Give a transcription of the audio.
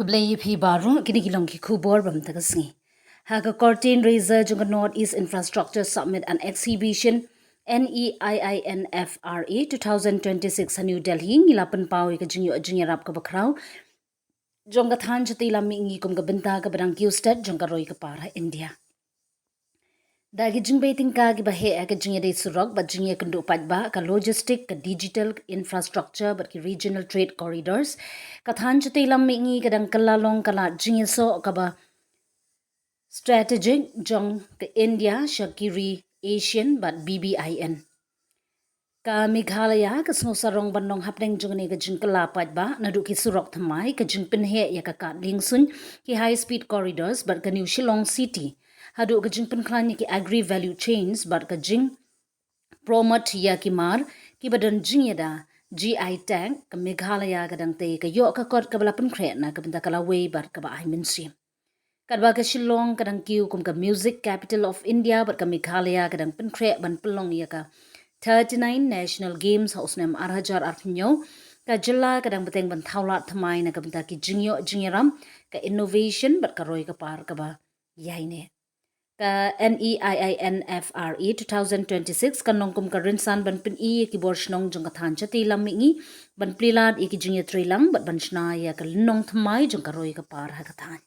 Kublai phi baru kini kilong ki khubor bam tagasngi. Haga curtain raiser junga Northeast Infrastructure Summit and Exhibition NEIINFRA 2026 New Delhi ngilapan pawi ka jingiarap ka bakraw jonga than chati lammi ngi kum ka benta ka barang Houston jonga roi ka para India. Dagi jingbay tingka ki bahe ka jingya day surok ba jingya kundu padba ka logistic ka digital infrastructure but ki regional trade corridors ka than chati lammi ngi kadang kalalong kala jingya so ka ba strategic jong ka India shakiri Asian but BBIN ka Meghalaya ka snosarong bandong hapneng jungni ka jingkala padba nadu ki surok thamai ka jingpinhe ya ka lingsun ki high speed corridors but ka New Shillong City hadu ka jingpin klan ki agri value chains but ka jing promote ya ki mar ki badan jingyada GI tank ka Meghalaya ka dangte ka yo ka kot ka balapan kre na ka benda kala way but ka ba ay minsim kadwa ka Shillong ka dang kiu kum ka music capital of India but ka Meghalaya ka dang pinkre ban pelong ya ka 39 National Games House nem arhajar arpnyo ka jilla ka dang beteng ban thaulat thamai na ka benda ki jingiram ka innovation but ka roi ka par ka ba yaine ka NEIINFRA 2026 ka nongkum ka rinsan ban pin ki borshnong jong ka than chati lamingi ban plilat ki jingya trilang but ban shna ya ka linong thamai jong ka roi ka par ha ka than